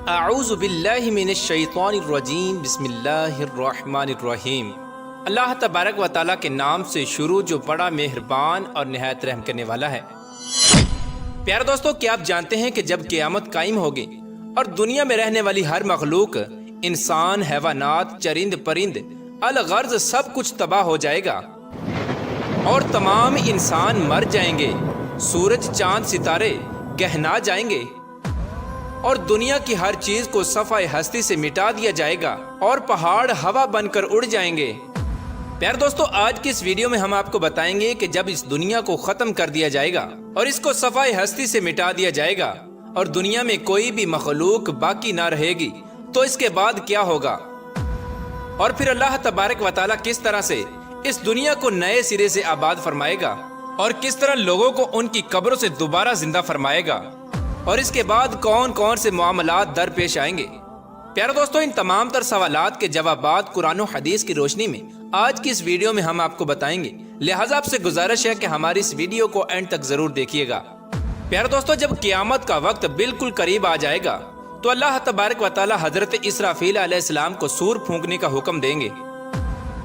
اعوذ باللہ من الشیطان الرجیم بسم اللہ الرحمن الرحیم۔ اللہ تبارک و تعالیٰ کے نام سے شروع جو بڑا مہربان اور نہایت رحم کرنے والا ہے۔ پیارے دوستو، کیا آپ جانتے ہیں کہ جب قیامت قائم ہوگی اور دنیا میں رہنے والی ہر مخلوق، انسان، حیوانات، چرند پرند، الغرض سب کچھ تباہ ہو جائے گا اور تمام انسان مر جائیں گے، سورج چاند ستارے گہنا جائیں گے اور دنیا کی ہر چیز کو صفحہ ہستی سے مٹا دیا جائے گا اور پہاڑ ہوا بن کر اڑ جائیں گے۔ پیارے دوستو، آج کی اس ویڈیو میں ہم آپ کو بتائیں گے کہ جب اس دنیا کو ختم کر دیا جائے گا اور اس کو صفحہ ہستی سے مٹا دیا جائے گا اور دنیا میں کوئی بھی مخلوق باقی نہ رہے گی تو اس کے بعد کیا ہوگا، اور پھر اللہ تبارک و تعالیٰ کس طرح سے اس دنیا کو نئے سرے سے آباد فرمائے گا اور کس طرح لوگوں کو ان کی قبروں سے دوبارہ زندہ فرمائے گا، اور اس کے بعد کون کون سے معاملات درپیش آئیں گے۔ پیارے دوستو، ان تمام تر سوالات کے جوابات قرآن و حدیث کی روشنی میں آج کی اس ویڈیو میں ہم آپ کو بتائیں گے، لہٰذا آپ سے گزارش ہے کہ ہماری اس ویڈیو کو اینڈ تک ضرور دیکھیے گا۔ پیارے دوستو، جب قیامت کا وقت بالکل قریب آ جائے گا تو اللہ تبارک و تعالیٰ حضرت اسرافیل علیہ السلام کو سور پھونکنے کا حکم دیں گے۔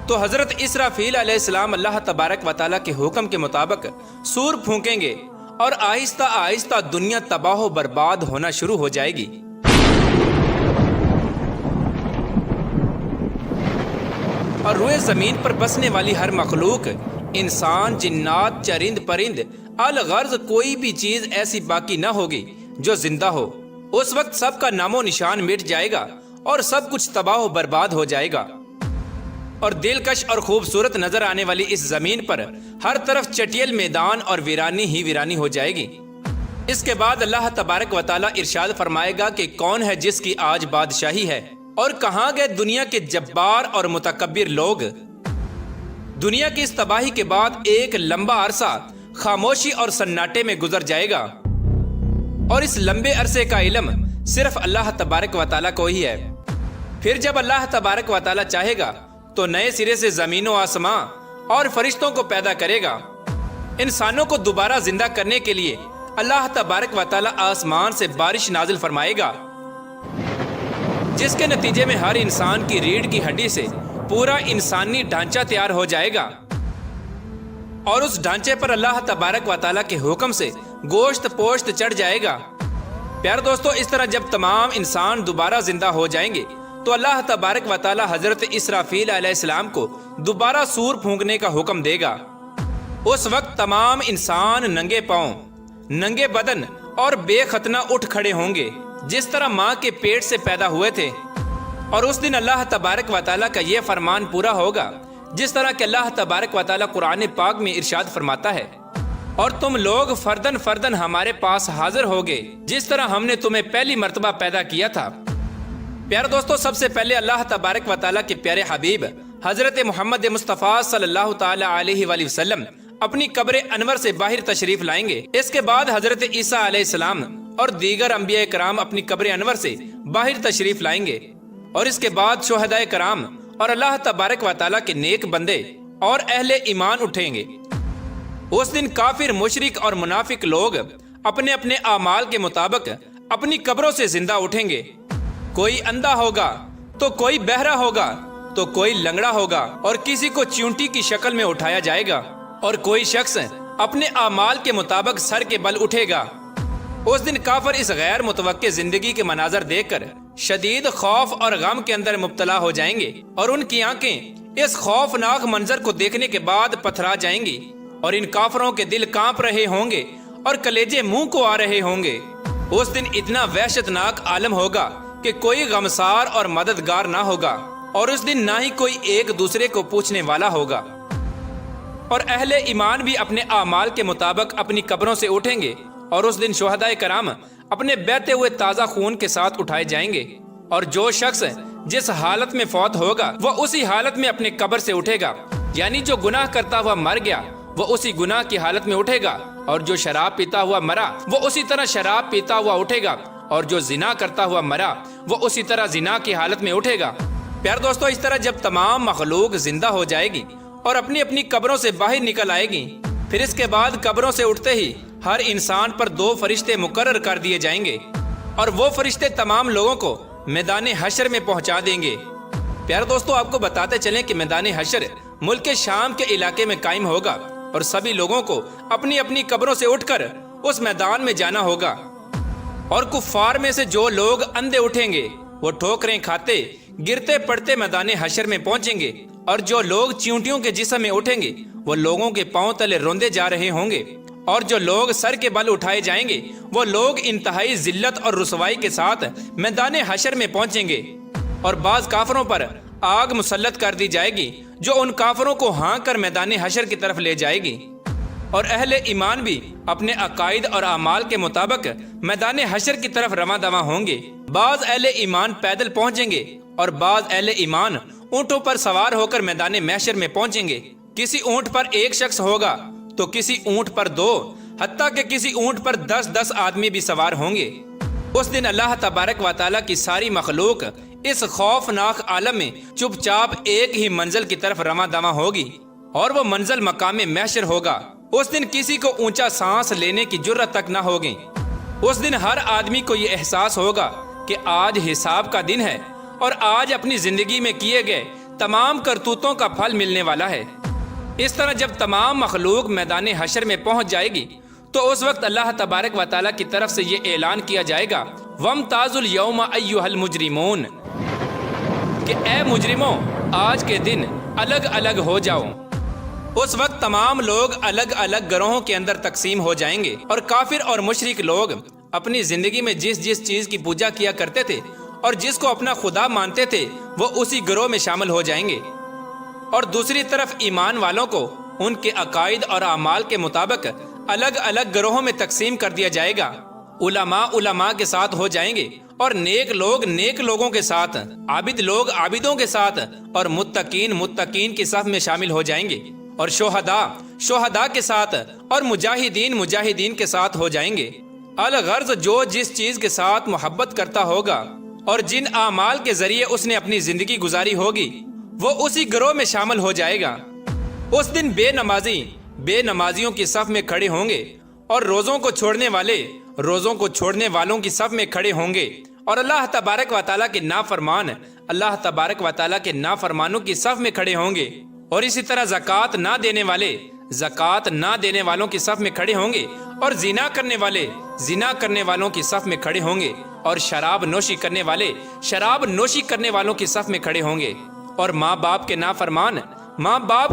تو حضرت اسرافیل علیہ السلام اللہ تبارک و تعالیٰ کے حکم کے مطابق سور پھونکیں گے اور آہستہ آہستہ دنیا تباہ و برباد ہونا شروع ہو جائے گی۔ اور روئے زمین پر بسنے والی ہر مخلوق، انسان، جنات، چرند پرند، الغرض کوئی بھی چیز ایسی باقی نہ ہوگی جو زندہ ہو۔ اس وقت سب کا نام و نشان مٹ جائے گا اور سب کچھ تباہ و برباد ہو جائے گا، اور دلکش اور خوبصورت نظر آنے والی اس زمین پر ہر طرف چٹیل میدان اور ویرانی ہی ویرانی ہو جائے گی۔ اس کے بعد اللہ تبارک و تعالیٰ ارشاد فرمائے گا کہ کون ہے جس کی آج بادشاہی ہے، اور کہاں گئے دنیا کے جبار اور متکبر لوگ۔ دنیا کی اس تباہی کے بعد ایک لمبا عرصہ خاموشی اور سناٹے میں گزر جائے گا، اور اس لمبے عرصے کا علم صرف اللہ تبارک و تعالیٰ کو ہی ہے۔ پھر جب اللہ تبارک و تعالیٰ چاہے گا تو نئے سرے سے زمین و آسمان اور فرشتوں کو پیدا کرے گا۔ انسانوں کو دوبارہ زندہ کرنے کے لیے اللہ تبارک و تعالیٰ آسمان سے بارش نازل فرمائے گا، جس کے نتیجے میں ہر انسان کی ریڑھ کی ہڈی سے پورا انسانی ڈھانچہ تیار ہو جائے گا، اور اس ڈھانچے پر اللہ تبارک و تعالیٰ کے حکم سے گوشت پوشت چڑھ جائے گا۔ پیارے دوستو، اس طرح جب تمام انسان دوبارہ زندہ ہو جائیں گے تو اللہ تبارک و تعالیٰ حضرت اسرافیل علیہ السلام کو دوبارہ سور پھونکنے کا حکم دے گا۔ اس وقت تمام انسان ننگے پاؤں، ننگے بدن اور بے ختنہ اٹھ کھڑے ہوں گے، جس طرح ماں کے پیٹ سے پیدا ہوئے تھے، اور اس دن اللہ تبارک و تعالیٰ کا یہ فرمان پورا ہوگا جس طرح کہ اللہ تبارک و تعالیٰ قرآن پاک میں ارشاد فرماتا ہے، اور تم لوگ فردن فردن ہمارے پاس حاضر ہوگے جس طرح ہم نے تمہیں پہلی مرتبہ پیدا کیا تھا۔ پیارے دوستو، سب سے پہلے اللہ تبارک و تعالیٰ کے پیارے حبیب حضرت محمد مصطفیٰ صلی اللہ تعالیٰ علیہ وآلہ وسلم اپنی قبر انور سے باہر تشریف لائیں گے۔ اس کے بعد حضرت عیسیٰ علیہ السلام اور دیگر انبیاء کرام اپنی قبر انور سے باہر تشریف لائیں گے، اور اس کے بعد شہداء کرام اور اللہ تبارک و تعالیٰ کے نیک بندے اور اہل ایمان اٹھیں گے۔ اس دن کافر، مشرک اور منافق لوگ اپنے اپنے اعمال کے مطابق اپنی قبروں سے زندہ اٹھیں گے۔ کوئی اندھا ہوگا تو کوئی بہرا ہوگا تو کوئی لنگڑا ہوگا، اور کسی کو چیونٹی کی شکل میں اٹھایا جائے گا، اور کوئی شخص اپنے اعمال کے مطابق سر کے بل اٹھے گا۔ اس دن کافر اس غیر متوقع زندگی کے مناظر دیکھ کر شدید خوف اور غم کے اندر مبتلا ہو جائیں گے، اور ان کی آنکھیں اس خوفناک منظر کو دیکھنے کے بعد پتھرا جائیں گی، اور ان کافروں کے دل کانپ رہے ہوں گے اور کلیجے منہ کو آ رہے ہوں گے۔ اس دن اتنا وحشتناک عالم ہوگا کہ کوئی غمسار اور مددگار نہ ہوگا، اور اس دن نہ ہی کوئی ایک دوسرے کو پوچھنے والا ہوگا، اور اہل ایمان بھی اپنے اعمال کے مطابق اپنی قبروں سے اٹھیں گے، اور اس دن شہداء کرام اپنے بہتے ہوئے تازہ خون کے ساتھ اٹھائے جائیں گے، اور جو شخص جس حالت میں فوت ہوگا وہ اسی حالت میں اپنے قبر سے اٹھے گا، یعنی جو گناہ کرتا ہوا مر گیا وہ اسی گناہ کی حالت میں اٹھے گا، اور جو شراب پیتا ہوا مرا وہ اسی طرح شراب پیتا ہوا اٹھے گا، اور جو زنا کرتا ہوا مرا وہ اسی طرح زنا کی حالت میں اٹھے گا۔ پیارے دوستو، اس طرح جب تمام مخلوق زندہ ہو جائے گی اور اپنی اپنی قبروں سے باہر نکل آئے گی، پھر اس کے بعد قبروں سے اٹھتے ہی ہر انسان پر 2 فرشتے مقرر کر دیے جائیں گے، اور وہ فرشتے تمام لوگوں کو میدان حشر میں پہنچا دیں گے۔ پیارے دوستو، آپ کو بتاتے چلیں کہ میدان حشر ملک شام کے علاقے میں قائم ہوگا اور سبھی لوگوں کو اپنی اپنی قبروں سے اٹھ کر اس میدان میں جانا ہوگا، اور کفار میں سے جو لوگ اندھے اٹھیں گے وہ ٹھوکریں کھاتے گرتے پڑتے میدان حشر میں پہنچیں گے، اور جو لوگ چیونٹیوں کے جسم میں اٹھیں گے وہ لوگوں کے پاؤں تلے روندے جا رہے ہوں گے، اور جو لوگ سر کے بل اٹھائے جائیں گے وہ لوگ انتہائی ذلت اور رسوائی کے ساتھ میدان حشر میں پہنچیں گے، اور بعض کافروں پر آگ مسلط کر دی جائے گی جو ان کافروں کو ہانک کر میدان حشر کی طرف لے جائے گی، اور اہل ایمان بھی اپنے عقائد اور اعمال کے مطابق میدان حشر کی طرف رواں دواں ہوں گے۔ بعض اہل ایمان پیدل پہنچیں گے اور بعض اہل ایمان اونٹوں پر سوار ہو کر میدان محشر میں پہنچیں گے۔ کسی اونٹ پر ایک شخص ہوگا تو کسی اونٹ پر 2، حتیٰ کہ کسی اونٹ پر 10 آدمی بھی سوار ہوں گے۔ اس دن اللہ تبارک و تعالیٰ کی ساری مخلوق اس خوفناک عالم میں چپ چاپ ایک ہی منزل کی طرف رواں دواں ہوگی، اور وہ منزل مقام محشر ہوگا۔ اس دن کسی کو اونچا سانس لینے کی جرت تک نہ ہوگی۔ اس دن ہر آدمی کو یہ احساس ہوگا کہ آج حساب کا دن ہے، اور آج اپنی زندگی میں کیے گئے تمام کرتوتوں کا پھل ملنے والا ہے۔ اس طرح جب تمام مخلوق میدان حشر میں پہنچ جائے گی تو اس وقت اللہ تبارک و تعالیٰ کی طرف سے یہ اعلان کیا جائے گا، وَامْتَازُوا الْيَوْمَ أَيُّهَا الْمُجْرِمُونَ، کہ اے مجرموں آج کے دن الگ الگ ہو جاؤ۔ اس وقت تمام لوگ الگ الگ گروہوں کے اندر تقسیم ہو جائیں گے، اور کافر اور مشرک لوگ اپنی زندگی میں جس چیز کی پوجا کیا کرتے تھے اور جس کو اپنا خدا مانتے تھے وہ اسی گروہ میں شامل ہو جائیں گے، اور دوسری طرف ایمان والوں کو ان کے عقائد اور اعمال کے مطابق الگ الگ گروہوں میں تقسیم کر دیا جائے گا۔ علماء علماء کے ساتھ ہو جائیں گے، اور نیک لوگ نیک لوگوں کے ساتھ، عابد لوگ عابدوں کے ساتھ، اور متقین متقین کی صف میں شامل ہو جائیں گے، اور شہداء کے ساتھ، اور مجاہدین کے ساتھ ہو جائیں گے۔ الغرض جو جس چیز کے ساتھ محبت کرتا ہوگا اور جن اعمال کے ذریعے اس نے اپنی زندگی گزاری ہوگی وہ اسی گروہ میں شامل ہو جائے گا۔ اس دن بے نمازیوں کی صف میں کھڑے ہوں گے، اور روزوں کو چھوڑنے والے روزوں کو چھوڑنے والوں کی صف میں کھڑے ہوں گے، اور اللہ تبارک و تعالیٰ کے نافرمانوں کی صف میں کھڑے ہوں گے، اور اسی طرح زکوٰۃ نہ دینے والوں کی صف میں کھڑے ہوں گے، اور زنا کرنے والوں کی صف میں کھڑے ہوں گے، اور شراب نوشی کرنے والوں کی صف میں کھڑے ہوں گے، اور ماں باپ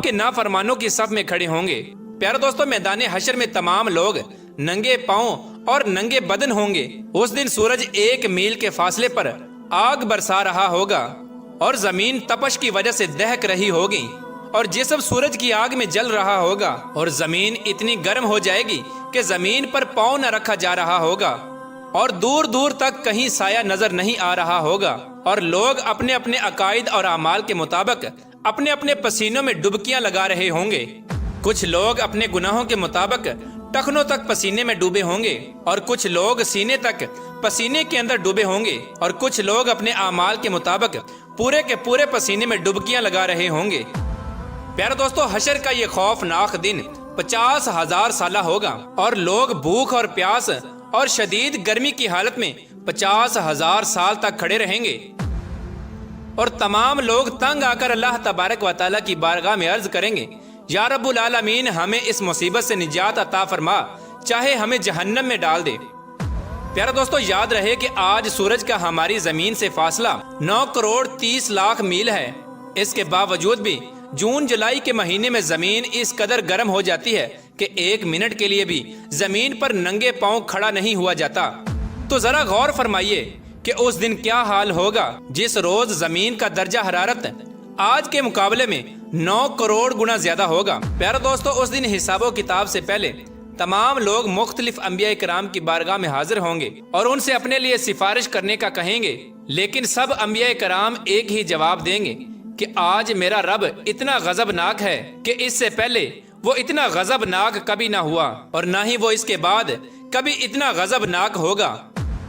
کے نافرمانوں کی صف میں کھڑے ہوں گے۔ پیارے دوستو، میدان حشر میں تمام لوگ ننگے پاؤں اور ننگے بدن ہوں گے۔ اس دن سورج 1 میل کے فاصلے پر آگ برسا رہا ہوگا، اور زمین تپش کی وجہ سے دہک رہی ہوگی، اور جسم سورج کی آگ میں جل رہا ہوگا، اور زمین اتنی گرم ہو جائے گی کہ زمین پر پاؤں نہ رکھا جا رہا ہوگا، اور دور دور تک کہیں سایہ نظر نہیں آ رہا ہوگا، اور لوگ اپنے اپنے عقائد اور اعمال کے مطابق اپنے اپنے پسینوں میں ڈبکیاں لگا رہے ہوں گے۔ کچھ لوگ اپنے گناہوں کے مطابق ٹخنوں تک پسینے میں ڈوبے ہوں گے، اور کچھ لوگ سینے تک پسینے کے اندر ڈوبے ہوں گے، اور کچھ لوگ اپنے اعمال کے مطابق پورے کے پورے پسینے میں ڈبکیاں لگا رہے ہوں گے۔ پیارے دوستو، حشر کا یہ خوفناک دن 50,000 سالہ ہوگا، اور لوگ بھوک اور پیاس اور شدید گرمی کی حالت میں 50,000 سال تک کھڑے رہیں گے، اور تمام لوگ تنگ آ کر اللہ تبارک و تعالیٰ کی بارگاہ میں عرض کریں گے، یا رب العالمین ہمیں اس مصیبت سے نجات عطا فرما، چاہے ہمیں جہنم میں ڈال دے۔ پیارے دوستو، یاد رہے کہ آج سورج کا ہماری زمین سے فاصلہ 9 کروڑ 30 لاکھ میل ہے۔ اس کے باوجود بھی جون جولائی کے مہینے میں زمین اس قدر گرم ہو جاتی ہے کہ 1 منٹ کے لیے بھی زمین پر ننگے پاؤں کھڑا نہیں ہوا جاتا۔ تو ذرا غور فرمائیے کہ اس دن کیا حال ہوگا جس روز زمین کا درجہ حرارت آج کے مقابلے میں 9 کروڑ گنا زیادہ ہوگا۔ پیارے دوستو، اس دن حساب و کتاب سے پہلے تمام لوگ مختلف انبیاء کرام کی بارگاہ میں حاضر ہوں گے اور ان سے اپنے لیے سفارش کرنے کا کہیں گے، لیکن سب انبیاء کرام ایک ہی جواب دیں گے کہ آج میرا رب اتنا غضبناک ہے کہ اس سے پہلے وہ اتنا غضبناک کبھی نہ ہوا، اور نہ ہی وہ اس کے بعد کبھی اتنا غضبناک ہوگا۔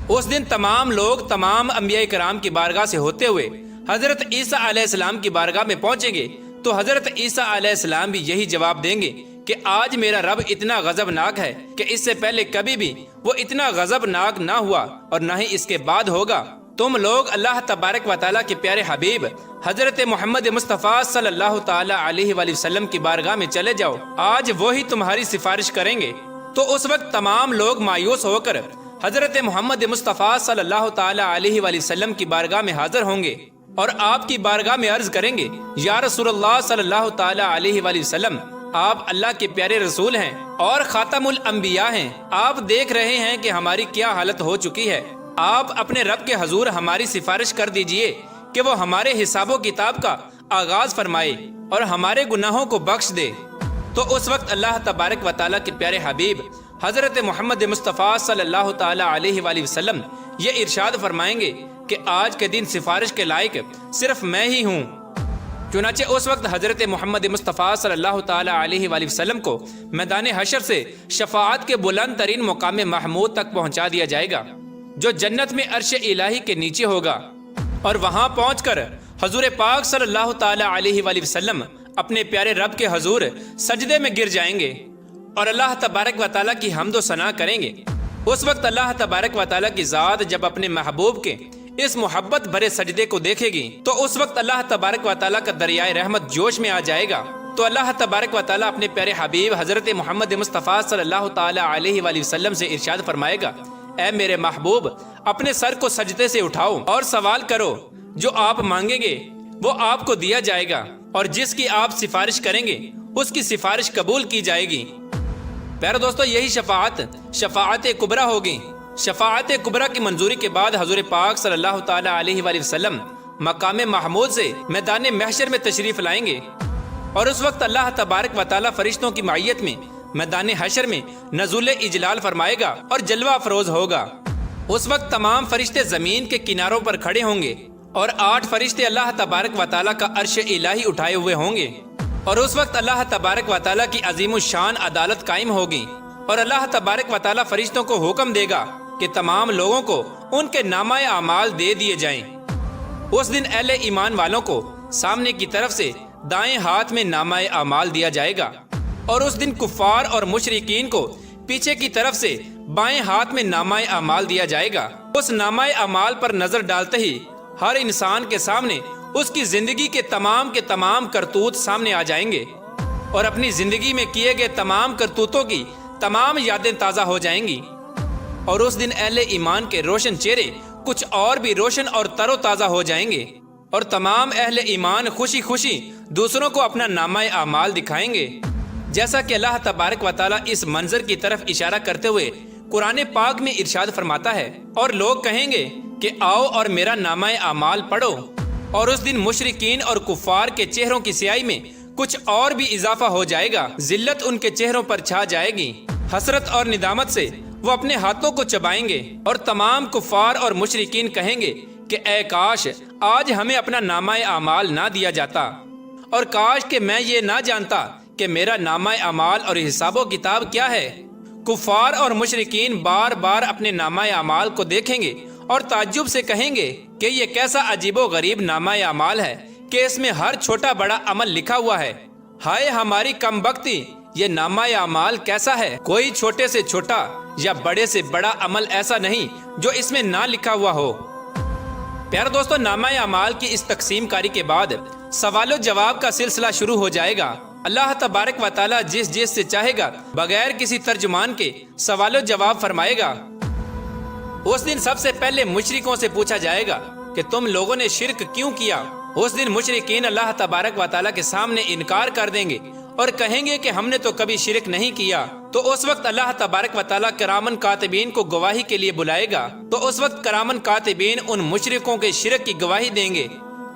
اس دن تمام لوگ تمام انبیاء کرام کی بارگاہ سے ہوتے ہوئے حضرت عیسیٰ علیہ السلام کی بارگاہ میں پہنچیں گے، تو حضرت عیسیٰ علیہ السلام بھی یہی جواب دیں گے کہ آج میرا رب اتنا غضبناک ہے کہ اس سے پہلے کبھی بھی وہ اتنا غضبناک نہ ہوا اور نہ ہی اس کے بعد ہوگا۔ تم لوگ اللہ تبارک و تعالیٰ کے پیارے حبیب حضرت محمد مصطفیٰ صلی اللہ تعالیٰ علیہ وآلہ وسلم کی بارگاہ میں چلے جاؤ، آج وہی تمہاری سفارش کریں گے۔ تو اس وقت تمام لوگ مایوس ہو کر حضرت محمد مصطفیٰ صلی اللہ تعالیٰ علیہ وآلہ وسلم کی بارگاہ میں حاضر ہوں گے اور آپ کی بارگاہ میں عرض کریں گے، یا رسول اللہ صلی اللہ تعالیٰ علیہ وآلہ وسلم، آپ اللہ کے پیارے رسول ہیں اور خاتم الانبیاء ہیں۔ آپ دیکھ رہے ہیں کہ ہماری کیا حالت ہو چکی ہے، آپ اپنے رب کے حضور ہماری سفارش کر دیجئے کہ وہ ہمارے حساب و کتاب کا آغاز فرمائے اور ہمارے گناہوں کو بخش دے۔ تو اس وقت اللہ تبارک و تعالیٰ کے پیارے حبیب حضرت محمد مصطفیٰ صلی اللہ تعالیٰ علیہ وآلہ وسلم یہ ارشاد فرمائیں گے کہ آج کے دن سفارش کے لائق صرف میں ہی ہوں۔ چنانچہ اس وقت حضرت محمد مصطفیٰ صلی اللہ تعالیٰ علیہ وآلہ وسلم کو میدان حشر سے شفاعت کے بلند ترین مقام محمود تک پہنچا دیا جائے گا، جو جنت میں عرش الہی کے نیچے ہوگا، اور وہاں پہنچ کر حضور پاک صلی اللہ تعالیٰ علیہ وآلہ وسلم اپنے پیارے رب کے حضور سجدے میں گر جائیں گے اور اللہ تبارک و تعالیٰ کی حمد و ثنا کریں گے۔ اس وقت اللہ تبارک و تعالیٰ کی ذات جب اپنے محبوب کے اس محبت بھرے سجدے کو دیکھے گی تو اس وقت اللہ تبارک و تعالیٰ کا دریائے رحمت جوش میں آ جائے گا۔ تو اللہ تبارک و تعالیٰ اپنے پیارے حبیب حضرت محمد مصطفیٰ صلی اللہ تعالیٰ علیہ وآلہ وسلم سے ارشاد فرمائے گا، اے میرے محبوب، اپنے سر کو سجدے سے اٹھاؤ اور سوال کرو، جو آپ مانگیں گے وہ آپ کو دیا جائے گا، اور جس کی آپ سفارش کریں گے اس کی سفارش قبول کی جائے گی۔ پیارے دوستو، یہی شفاعت کبریٰ ہوگی۔ شفاعت کبریٰ کی منظوری کے بعد حضور پاک صلی اللہ تعالیٰ علیہ وآلہ وسلم مقام محمود سے میدان محشر میں تشریف لائیں گے، اور اس وقت اللہ تبارک و تعالیٰ فرشتوں کی معیت میں میدان حشر میں نزول اجلال فرمائے گا اور جلوہ افروز ہوگا۔ اس وقت تمام فرشتے زمین کے کناروں پر کھڑے ہوں گے اور 8 فرشتے اللہ تبارک و تعالیٰ کا عرش الہی اٹھائے ہوئے ہوں گے، اور اس وقت اللہ تبارک و تعالیٰ کی عظیم الشان عدالت قائم ہوگی، اور اللہ تبارک و تعالیٰ فرشتوں کو حکم دے گا کہ تمام لوگوں کو ان کے نامہ اعمال دے دیے جائیں۔ اس دن اہل ایمان والوں کو سامنے کی طرف سے دائیں ہاتھ میں نامہ اعمال دیا جائے گا، اور اس دن کفار اور مشرکین کو پیچھے کی طرف سے بائیں ہاتھ میں نامہ اعمال دیا جائے گا۔ اس نامہ اعمال پر نظر ڈالتے ہی ہر انسان کے سامنے اس کی زندگی کے تمام کرتوت سامنے آ جائیں گے، اور اپنی زندگی میں کیے گئے تمام کرتوتوں کی تمام یادیں تازہ ہو جائیں گی، اور اس دن اہل ایمان کے روشن چہرے کچھ اور بھی روشن اور تر و تازہ ہو جائیں گے، اور تمام اہل ایمان خوشی خوشی دوسروں کو اپنا نامہ اعمال دکھائیں گے۔ جیسا کہ اللہ تبارک و تعالیٰ اس منظر کی طرف اشارہ کرتے ہوئے قرآن پاک میں ارشاد فرماتا ہے، اور لوگ کہیں گے کہ آؤ اور میرا نامہ اعمال پڑھو، اور اس دن مشرکین اور کفار کے چہروں کی سیاہی میں کچھ اور بھی اضافہ ہو جائے گا، ذلت ان کے چہروں پر چھا جائے گی، حسرت اور ندامت سے وہ اپنے ہاتھوں کو چبائیں گے، اور تمام کفار اور مشرکین کہیں گے کہ اے کاش آج ہمیں اپنا نامہ اعمال نہ دیا جاتا، اور کاش کہ میں یہ نہ جانتا کہ میرا نامہ اعمال اور حساب و کتاب کیا ہے۔ کفار اور مشرکین بار بار اپنے نامہ اعمال کو دیکھیں گے اور تعجب سے کہیں گے کہ یہ کیسا عجیب و غریب نامہ اعمال ہے کہ اس میں ہر چھوٹا بڑا عمل لکھا ہوا ہے۔ ہائے ہماری کم بختی، یہ نامہ اعمال کیسا ہے؟ کوئی چھوٹے سے چھوٹا یا بڑے سے بڑا عمل ایسا نہیں جو اس میں نہ لکھا ہوا ہو۔ پیارے دوستو، نامہ اعمال کی اس تقسیم کاری کے بعد سوال و جواب کا سلسلہ شروع ہو جائے گا۔ اللہ تبارک و تعالیٰ جس سے چاہے گا بغیر کسی ترجمان کے سوال و جواب فرمائے گا۔ اس دن سب سے پہلے مشرکوں سے پوچھا جائے گا کہ تم لوگوں نے شرک کیوں کیا؟ اس دن مشرکین اللہ تبارک و تعالیٰ کے سامنے انکار کر دیں گے اور کہیں گے کہ ہم نے تو کبھی شرک نہیں کیا۔ تو اس وقت اللہ تبارک و تعالیٰ کرامن کاتبین کو گواہی کے لیے بلائے گا، تو اس وقت کرامن کاتبین ان مشرکوں کے شرک کی گواہی دیں گے،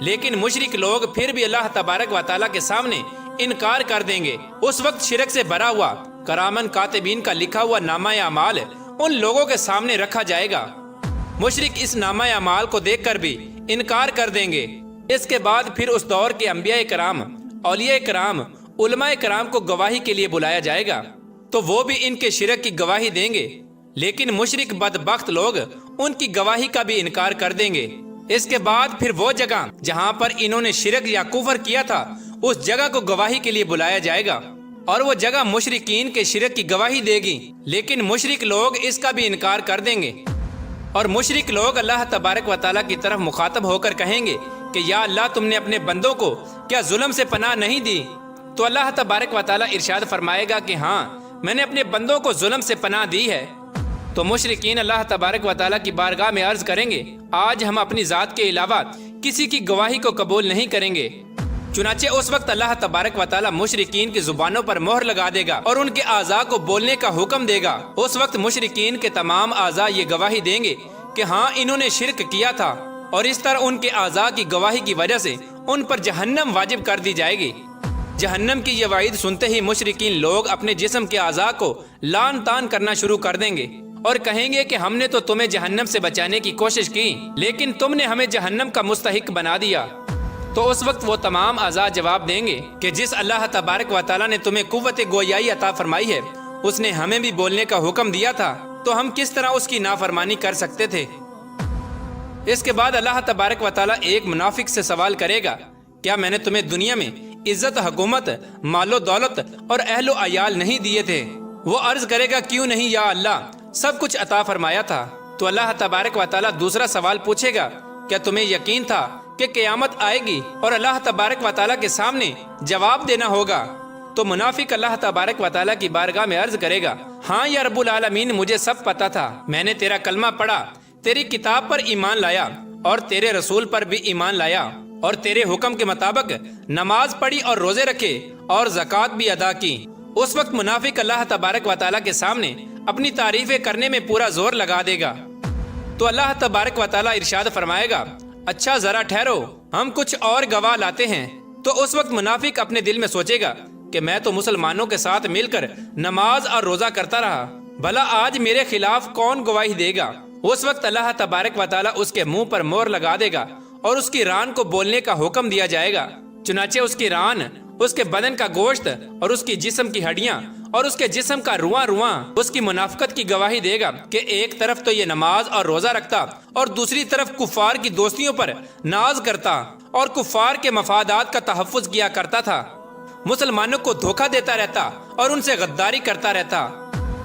لیکن مشرک لوگ پھر بھی اللہ تبارک و تعالیٰ کے سامنے انکار کر دیں گے۔ اس وقت شرک سے بھرا ہوا کرامن کاتبین کا لکھا ہوا نامہ اعمال ان لوگوں کے سامنے رکھا جائے گا۔ مشرک اس نامہ اعمال کو دیکھ کر بھی انکار کر دیں گے۔ اس کے بعد پھر اس دور کے انبیاء کرام، اولیاء کرام، علماء کرام کو گواہی کے لیے بلایا جائے گا، تو وہ بھی ان کے شرک کی گواہی دیں گے، لیکن مشرک بدبخت لوگ ان کی گواہی کا بھی انکار کر دیں گے۔ اس کے بعد پھر وہ جگہ جہاں پر انہوں نے شرک یا کفر کیا تھا، اس جگہ کو گواہی کے لیے بلایا جائے گا، اور وہ جگہ مشرکین کے شرک کی گواہی دے گی، لیکن مشرک لوگ اس کا بھی انکار کر دیں گے، اور مشرک لوگ اللہ تبارک و تعالیٰ کی طرف مخاطب ہو کر کہیں گے کہ یا اللہ تم نے اپنے بندوں کو کیا ظلم سے پناہ نہیں دی؟ تو اللہ تبارک و تعالیٰ ارشاد فرمائے گا کہ ہاں میں نے اپنے بندوں کو ظلم سے پناہ دی ہے۔ تو مشرکین اللہ تبارک و تعالیٰ کی بارگاہ میں عرض کریں گے آج ہم اپنی ذات کے علاوہ کسی کی گواہی کو قبول نہیں کریں گے۔ چنانچہ اس وقت اللہ تبارک و تعالیٰ مشرکین کی زبانوں پر مہر لگا دے گا اور ان کے اعضاء کو بولنے کا حکم دے گا۔ اس وقت مشرکین کے تمام اعضاء یہ گواہی دیں گے کہ ہاں انہوں نے شرک کیا تھا، اور اس طرح ان کے اعضاء کی گواہی کی وجہ سے ان پر جہنم واجب کر دی جائے گی۔ جہنم کی یہ وعید سنتے ہی مشرکین لوگ اپنے جسم کے اعضاء کو لان تان کرنا شروع کر دیں گے اور کہیں گے کہ ہم نے تو تمہیں جہنم سے بچانے کی کوشش کی، لیکن تم نے ہمیں جہنم کا مستحق بنا دیا۔ تو اس وقت وہ تمام اعضاء جواب دیں گے کہ جس اللہ تبارک و تعالیٰ نے تمہیں قوت گویائی عطا فرمائی ہے اس نے ہمیں بھی بولنے کا حکم دیا تھا، تو ہم کس طرح اس کی نافرمانی کر سکتے تھے؟ اس کے بعد اللہ تبارک و تعالیٰ ایک منافق سے سوال کرے گا کیا میں نے تمہیں دنیا میں عزت، حکومت، مال و دولت اور اہل و عیال نہیں دیے تھے؟ وہ عرض کرے گا کیوں نہیں یا اللہ، سب کچھ عطا فرمایا تھا۔ تو اللہ تبارک و تعالیٰ دوسرا سوال پوچھے گا کیا تمہیں یقین تھا کہ قیامت آئے گی اور اللہ تبارک و تعالیٰ کے سامنے جواب دینا ہوگا؟ تو منافق اللہ تبارک و تعالیٰ کی بارگاہ میں عرض کرے گا ہاں یا رب العالمین، مجھے سب پتا تھا، میں نے تیرا کلمہ پڑھا، تیری کتاب پر ایمان لایا اور تیرے رسول پر بھی ایمان لایا، اور تیرے حکم کے مطابق نماز پڑھی اور روزے رکھے اور زکوٰۃ بھی ادا کی۔ اس وقت منافق اللہ تبارک و تعالیٰ کے سامنے اپنی تعریفیں کرنے میں پورا زور لگا دے گا۔ تو اللہ تبارک و تعالیٰ ارشاد فرمائے گا اچھا ذرا ٹھہرو، ہم کچھ اور گواہ لاتے ہیں۔ تو اس وقت منافق اپنے دل میں سوچے گا کہ میں تو مسلمانوں کے ساتھ مل کر نماز اور روزہ کرتا رہا، بھلا آج میرے خلاف کون گواہی دے گا؟ اس وقت اللہ تبارک و تعالیٰ اس کے منہ پر مہر لگا دے گا اور اس کی ران کو بولنے کا حکم دیا جائے گا۔ چنانچہ اس کی ران، اس کے بدن کا گوشت اور اس کی جسم کی ہڈیاں اور اس کے جسم کا رواں رواں اس کی منافقت کی گواہی دے گا کہ ایک طرف تو یہ نماز اور روزہ رکھتا اور دوسری طرف کفار کی دوستیوں پر ناز کرتا اور کفار کے مفادات کا تحفظ کیا کرتا تھا، مسلمانوں کو دھوکہ دیتا رہتا اور ان سے غداری کرتا رہتا۔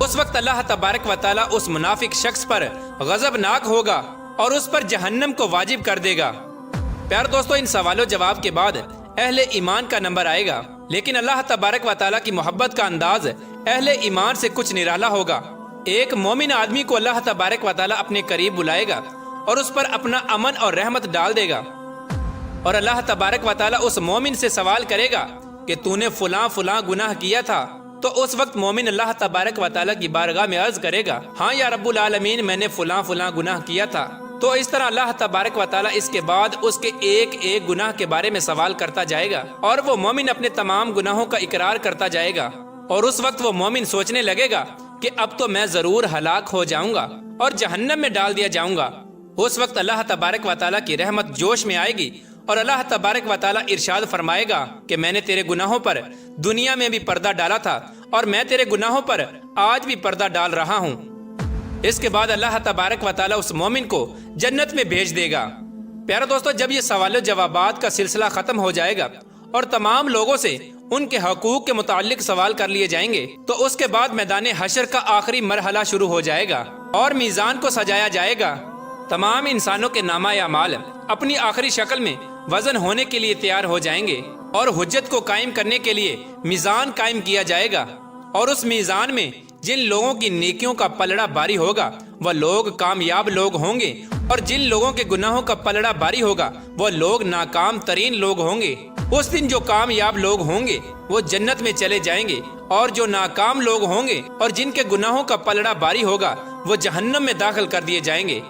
اس وقت اللہ تبارک و تعالیٰ اس منافق شخص پر غضبناک ہوگا اور اس پر جہنم کو واجب کر دے گا۔ پیار دوستو، ان سوال و جواب کے بعد اہل ایمان کا نمبر آئے گا، لیکن اللہ تبارک و تعالیٰ کی محبت کا انداز اہل ایمان سے کچھ نرالا ہوگا۔ ایک مومن آدمی کو اللہ تبارک و تعالیٰ اپنے قریب بلائے گا اور اس پر اپنا امن اور رحمت ڈال دے گا، اور اللہ تبارک و تعالیٰ اس مومن سے سوال کرے گا کہ تو نے فلاں فلاں گناہ کیا تھا۔ تو اس وقت مومن اللہ تبارک و تعالیٰ کی بارگاہ میں عرض کرے گا ہاں یا رب العالمین، میں نے فلاں فلاں گناہ کیا تھا۔ تو اس طرح اللہ تبارک و تعالیٰ اس کے بعد اس کے ایک ایک گناہ کے بارے میں سوال کرتا جائے گا، اور وہ مومن اپنے تمام گناہوں کا اقرار کرتا جائے گا، اور اس وقت وہ مومن سوچنے لگے گا کہ اب تو میں ضرور ہلاک ہو جاؤں گا اور جہنم میں ڈال دیا جاؤں گا۔ اس وقت اللہ تبارک و تعالیٰ کی رحمت جوش میں آئے گی اور اللہ تبارک و تعالیٰ ارشاد فرمائے گا کہ میں نے تیرے گناہوں پر دنیا میں بھی پردہ ڈالا تھا اور میں تیرے گناہوں پر آج بھی پردہ ڈال رہا ہوں۔ اس کے بعد اللہ تبارک و تعالیٰ اس مومن کو جنت میں بھیج دے گا۔ پیارے دوستو، جب یہ سوال و جوابات کا سلسلہ ختم ہو جائے گا اور تمام لوگوں سے ان کے حقوق کے متعلق سوال کر لیے جائیں گے، تو اس کے بعد میدان حشر کا آخری مرحلہ شروع ہو جائے گا اور میزان کو سجایا جائے گا۔ تمام انسانوں کے نامہ اعمال اپنی آخری شکل میں وزن ہونے کے لیے تیار ہو جائیں گے، اور حجت کو قائم کرنے کے لیے میزان قائم کیا جائے گا، اور اس میزان میں جن لوگوں کی نیکیوں کا پلڑا باری ہوگا وہ لوگ کامیاب لوگ ہوں گے، اور جن لوگوں کے گناہوں کا پلڑا باری ہوگا وہ لوگ ناکام ترین لوگ ہوں گے۔ اس دن جو کامیاب لوگ ہوں گے وہ جنت میں چلے جائیں گے، اور جو ناکام لوگ ہوں گے اور جن کے گناہوں کا پلڑا باری ہوگا وہ جہنم میں داخل کر دیے جائیں گے۔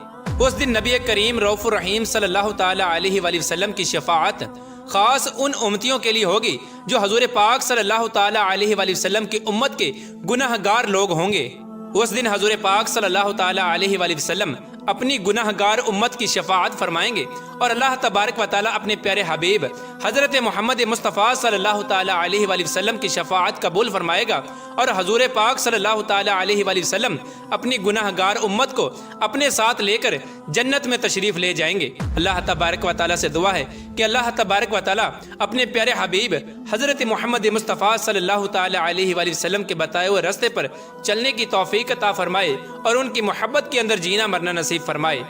اس دن نبی کریم رؤوف الرحیم صلی اللہ تعالی علیہ وآلہ وسلم کی شفاعت خاص ان امتیوں کے لیے ہوگی جو حضور پاک صلی اللہ تعالی علیہ وآلہ وسلم کی امت کے گناہ گار لوگ ہوں گے۔ اس دن حضور پاک صلی اللہ تعالی علیہ وآلہ وسلم اپنی گناہ گار امت کی شفاعت فرمائیں گے، اور اللہ تبارک و تعالی اپنے پیارے حبیب حضرت محمد مصطفیٰ صلی اللہ تعالیٰ علیہ وآلہ وسلم کی شفاعت قبول فرمائے گا اور حضور پاک صلی اللہ تعالیٰ علیہ وآلہ وسلم اپنی گناہ گار امت کو اپنے ساتھ لے کر جنت میں تشریف لے جائیں گے۔ اللہ تبارک و تعالیٰ سے دعا ہے کہ اللہ تبارک و تعالیٰ اپنے پیارے حبیب حضرت محمد مصطفیٰ صلی اللہ تعالیٰ علیہ وآلہ وسلم کے بتائے ہوئے راستے پر چلنے کی توفیق عطا فرمائے اور ان کی محبت کے اندر جینا مرنا نصیب فرمائے۔